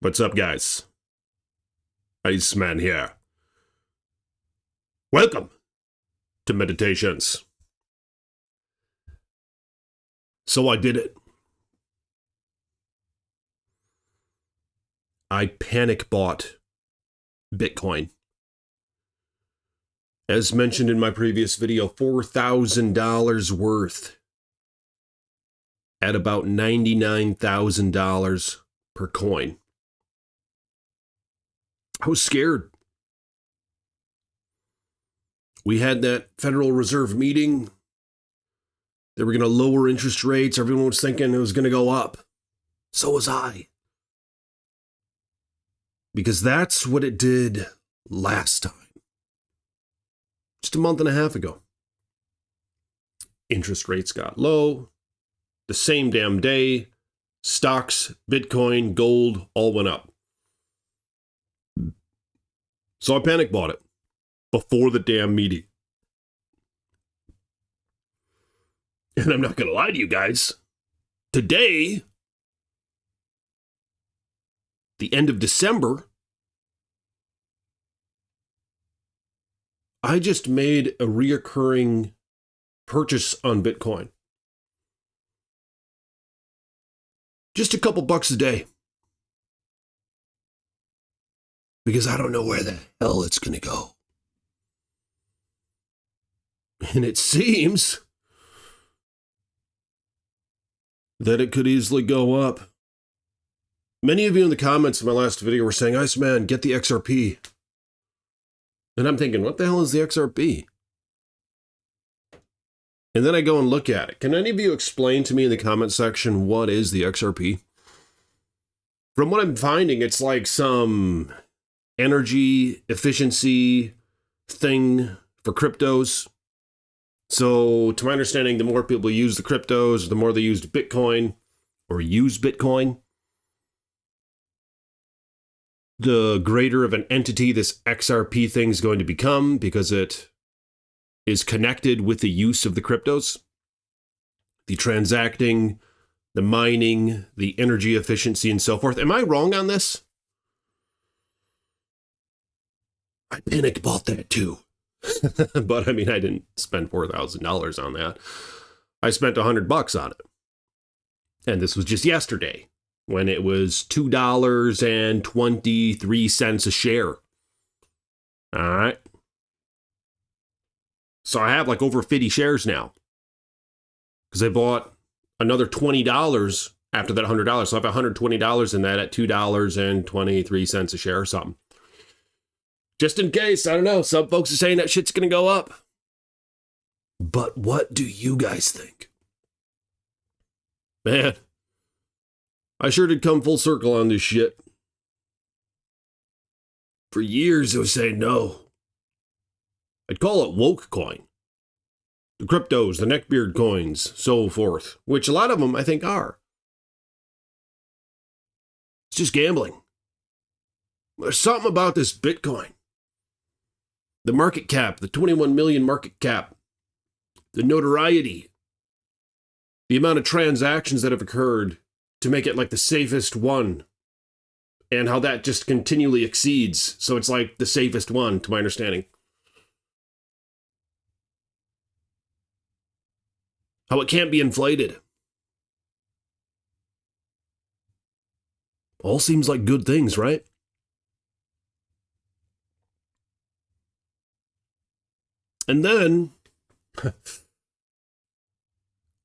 What's up, guys? Iceman here. Welcome to Meditations. So I did it. I panic bought Bitcoin. As mentioned in my previous video, $4,000 worth at about $99,000 per coin. I was scared. We had that Federal Reserve meeting. They were going to lower interest rates. Everyone was thinking it was going to go up. So was I. Because that's what it did last time. Just a month and a half ago. Interest rates got low. The same damn day, stocks, Bitcoin, gold, all went up. So I panic bought it before the damn meeting. And I'm not going to lie to you guys. Today, the end of December, I just made a reoccurring purchase on Bitcoin. Just a couple bucks a day. Because I don't know where the hell it's going to go. And it seems that it could easily go up. Many of you in the comments of my last video were saying, Iceman, get the XRP. And I'm thinking, what the hell is the XRP? And then I go and look at it. Can any of you explain to me in the comment section what is the XRP? From what I'm finding, it's like some energy efficiency thing for cryptos. So to my understanding, the more people use the cryptos, the more they use Bitcoin or use Bitcoin, the greater of an entity this XRP thing is going to become because it is connected with the use of the cryptos, the transacting, the mining, the energy efficiency, and so forth. Am I wrong on this? I panic bought that too. But I mean, I didn't spend $4,000 on that. I spent $100 on it. And this was just yesterday when it was $2.23 a share. All right. So I have like over 50 shares now because I bought another $20 after that $100. So I have $120 in that at $2.23 a share or something. Just in case, I don't know, some folks are saying that shit's going to go up. But what do you guys think? Man, I sure did come full circle on this shit. For years, I was saying no. I'd call it woke coin. The cryptos, the neckbeard coins, so forth. Which a lot of them, I think, are. It's just gambling. There's something about this Bitcoin. The market cap, the 21 million market cap, the notoriety, the amount of transactions that have occurred to make it like the safest one, and how that just continually exceeds. So it's like the safest one, to my understanding. How it can't be inflated. All seems like good things, right? And then,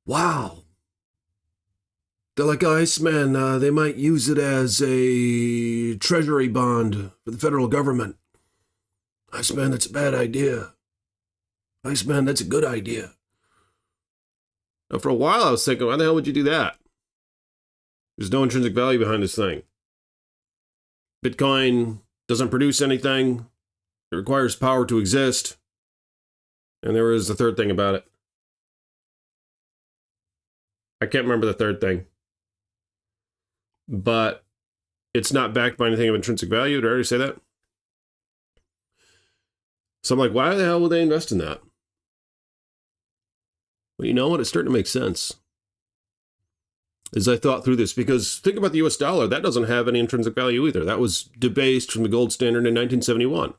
wow. They're like, Iceman, they might use it as a treasury bond for the federal government. Iceman, that's a bad idea. Iceman, that's a good idea. Now, for a while, I was thinking, why the hell would you do that? There's no intrinsic value behind this thing. Bitcoin doesn't produce anything. It requires power to exist. And there was the third thing about it. I can't remember the third thing. But it's not backed by anything of intrinsic value. Did I already say that? So I'm like, why the hell would they invest in that? Well, you know what? It's starting to make sense. as I thought through this, because think about the US dollar. That doesn't have any intrinsic value either. That was debased from the gold standard in 1971.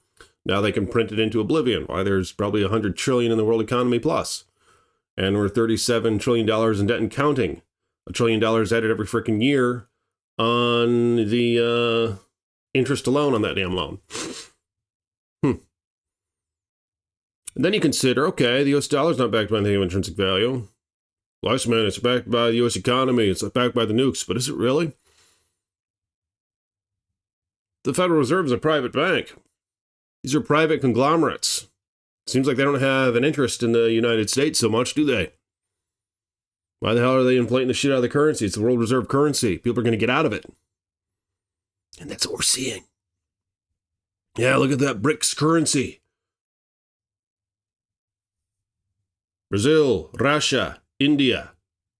Now they can print it into oblivion. Why, there's probably 100 trillion in the world economy plus. And we're $37 trillion in debt and counting. $1 trillion added every freaking year on the interest alone on that damn loan. And then you consider, okay, the US dollar's not backed by anything of intrinsic value. Last man, it's backed by the US economy. It's backed by the nukes. But is it really? The Federal Reserve is a private bank. These are private conglomerates. Seems like they don't have an interest in the United States so much, do they? Why the hell are they inflating the shit out of the currency? It's the world reserve currency. People are going to get out of it. And that's what we're seeing. Yeah, look at that BRICS currency. Brazil, Russia, India,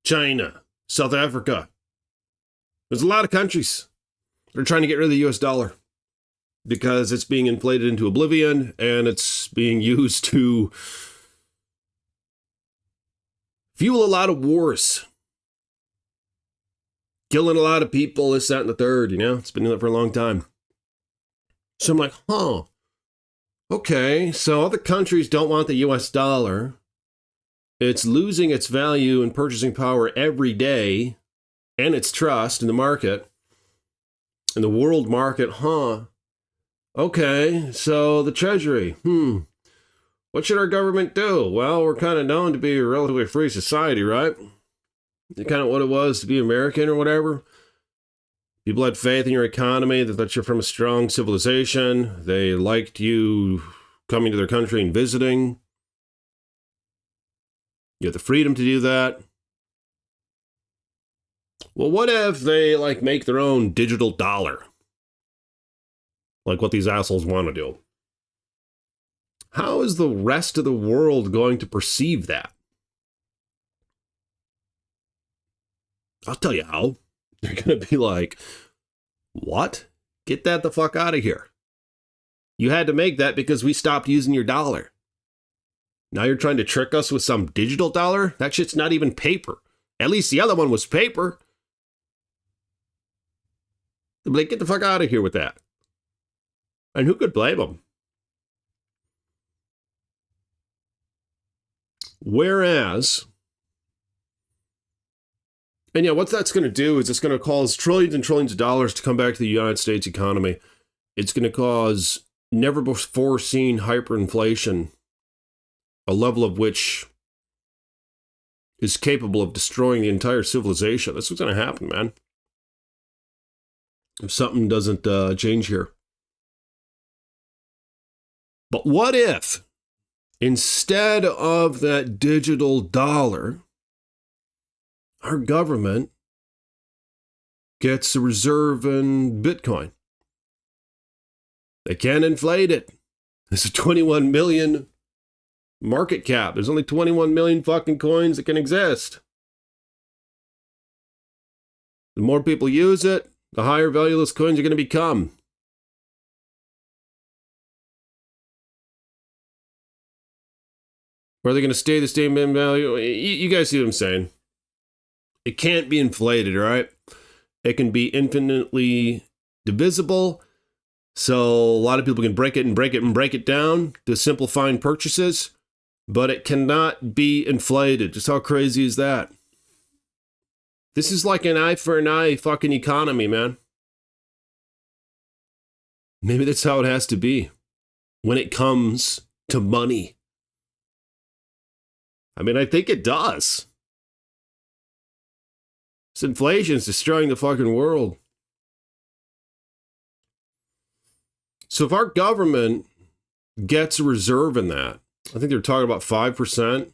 China, South Africa. There's a lot of countries that are trying to get rid of the US dollar because it's being inflated into oblivion and it's being used to fuel a lot of wars. Killing a lot of people, this, that, and the third, you know? It's been doing that for a long time. So I'm like, okay, so other countries don't want the US dollar. It's losing its value and purchasing power every day, and its trust in the market, in the world market, Okay, so the Treasury, what should our government do? Well, we're kind of known to be a relatively free society, right? Kind of what it was to be American or whatever. People had faith in your economy, that you're from a strong civilization. They liked you coming to their country and visiting. You have the freedom to do that. Well, what if they make their own digital dollar? Like what these assholes want to do. How is the rest of the world going to perceive that? I'll tell you how. They're going to be like, what? Get that the fuck out of here. You had to make that because we stopped using your dollar. Now you're trying to trick us with some digital dollar? That shit's not even paper. At least the other one was paper. They'd be like, get the fuck out of here with that. And who could blame them? Whereas, and yeah, what that's going to do is it's going to cause trillions and trillions of dollars to come back to the United States economy. It's going to cause never before seen hyperinflation, a level of which is capable of destroying the entire civilization. That's what's going to happen, man. If something doesn't change here. But what if, instead of that digital dollar, our government gets a reserve in Bitcoin? They can't inflate it. It's a 21 million market cap. There's only 21 million fucking coins that can exist. The more people use it, the higher value those coins are going to become. Or are they going to stay the same in value? You guys see what I'm saying? It can't be inflated, all right? It can be infinitely divisible. So a lot of people can break it and break it and break it down to simplifying purchases. But it cannot be inflated. Just how crazy is that? This is like an eye for an eye fucking economy, man. Maybe that's how it has to be when it comes to money. I mean, I think it does. This inflation is destroying the fucking world. So if our government gets a reserve in that, I think they're talking about 5%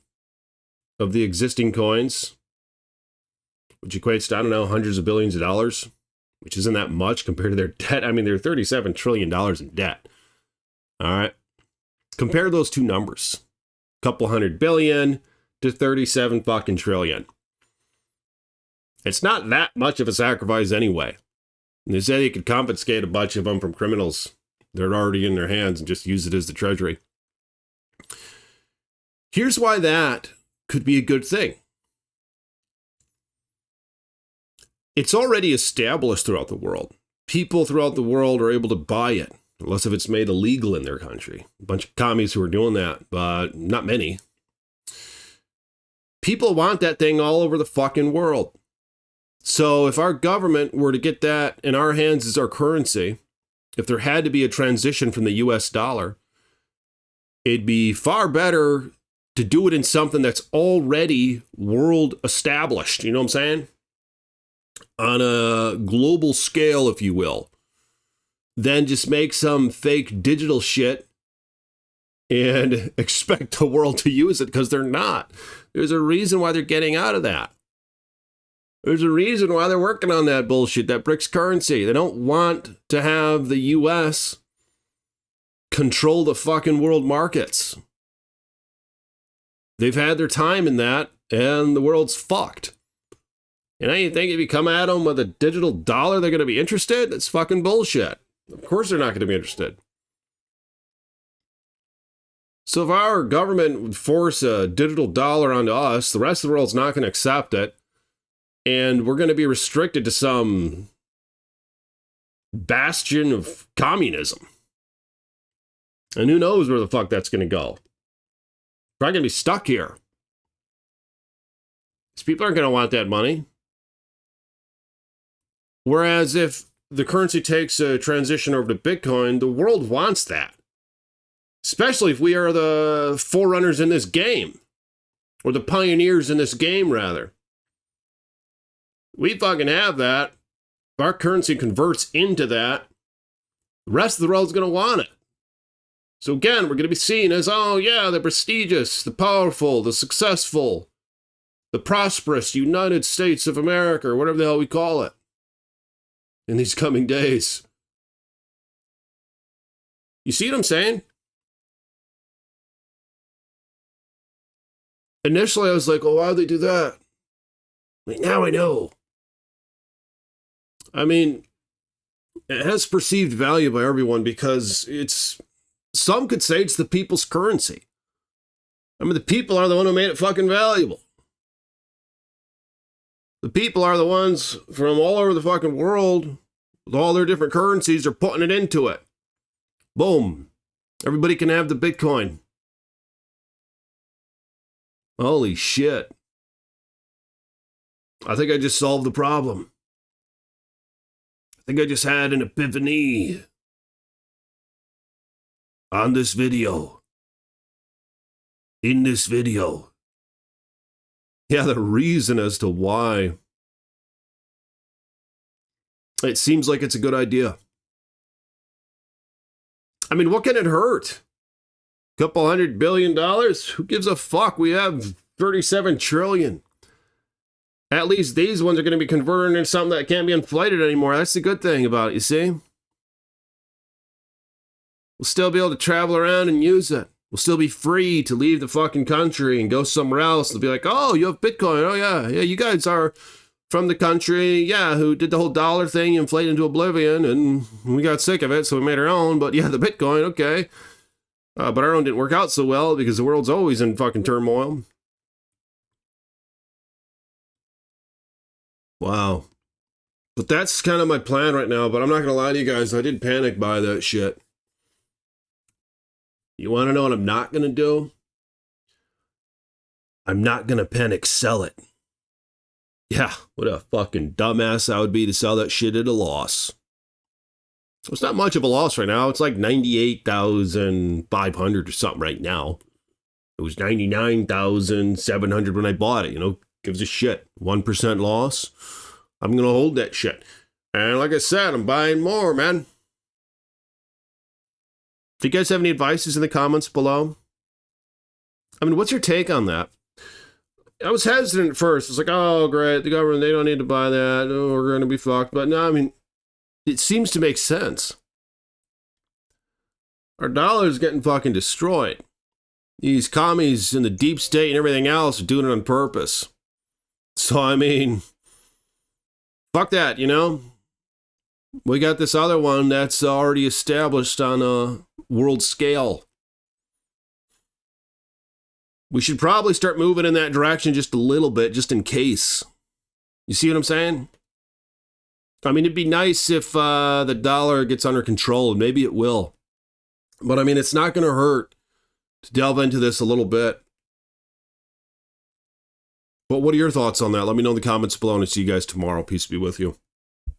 of the existing coins, which equates to, I don't know, hundreds of billions of dollars, which isn't that much compared to their debt. I mean, they're $37 trillion in debt. All right. Compare those two numbers. Couple hundred billion to 37 fucking trillion. It's not that much of a sacrifice anyway. And they say they could confiscate a bunch of them from criminals that are already in their hands and just use it as the treasury. Here's why that could be a good thing. It's already established throughout the world. People throughout the world are able to buy it, unless if it's made illegal in their country. A bunch of commies who are doing that, but not many. People want that thing all over the fucking world. So if our government were to get that in our hands as our currency, if there had to be a transition from the US dollar, it'd be far better to do it in something that's already world established. You know what I'm saying? On a global scale, if you will. Then just make some fake digital shit and expect the world to use it, because they're not. There's a reason why they're getting out of that. There's a reason why they're working on that bullshit, that BRICS currency. They don't want to have the US control the fucking world markets. They've had their time in that, and the world's fucked. And now you think if you come at them with a digital dollar, they're going to be interested? It's fucking bullshit. Of course they're not going to be interested. So if our government would force a digital dollar onto us, the rest of the world's not going to accept it. And we're going to be restricted to some bastion of communism. And who knows where the fuck that's going to go. Probably going to be stuck here. These people aren't going to want that money. Whereas if the currency takes a transition over to Bitcoin, the world wants that. Especially if we are the forerunners in this game. Or the pioneers in this game, rather. We fucking have that. If our currency converts into that, the rest of the world's going to want it. So again, we're going to be seen as, oh yeah, the prestigious, the powerful, the successful, the prosperous United States of America, or whatever the hell we call it, in these coming days. You see what I'm saying? Initially, I was like, oh, why'd they do that? Like, now I know. I mean, it has perceived value by everyone because it's, some could say it's the people's currency. I mean, the people are the one who made it fucking valuable. The people are the ones from all over the fucking world with all their different currencies are putting it into it. Boom. Everybody can have the Bitcoin. Holy shit. I think I just solved the problem. I think I just had an epiphany on this video. In this video. Yeah, the reason as to why it seems like it's a good idea. I mean, what can it hurt? Couple $100 billion? Who gives a fuck? We have 37 trillion. At least these ones are going to be converted into something that can't be inflated anymore. That's the good thing about it, you see? We'll still be able to travel around and use it. We'll still be free to leave the fucking country and go somewhere else. They'll be like, oh, you have Bitcoin. Oh, yeah, you guys are from the country, yeah, who did the whole dollar thing, inflated into oblivion, and we got sick of it, so we made our own. But yeah, the Bitcoin, okay. But our own didn't work out so well because the world's always in fucking turmoil. Wow. But that's kind of my plan right now, but I'm not going to lie to you guys, I did panic by that shit. You want to know what I'm not going to do? I'm not going to panic sell it. Yeah, what a fucking dumbass I would be to sell that shit at a loss. It's not much of a loss right now. It's like 98,500 or something right now. It was 99,700 when I bought it, you know, gives a shit. 1% loss. I'm going to hold that shit. And like I said, I'm buying more, man. Do you guys have any advices in the comments below? I mean, what's your take on that? I was hesitant at first. It's like, oh, great, the government, they don't need to buy that. Oh, we're going to be fucked. But no, I mean, it seems to make sense. Our dollar is getting fucking destroyed. These commies in the deep state and everything else are doing it on purpose. So, I mean, fuck that, you know? We got this other one that's already established on a world scale. We should probably start moving in that direction just a little bit, just in case. You see what I'm saying? I mean, it'd be nice if the dollar gets under control, and maybe it will. But I mean, it's not going to hurt to delve into this a little bit. But what are your thoughts on that? Let me know in the comments below, and I'll see you guys tomorrow. Peace be with you.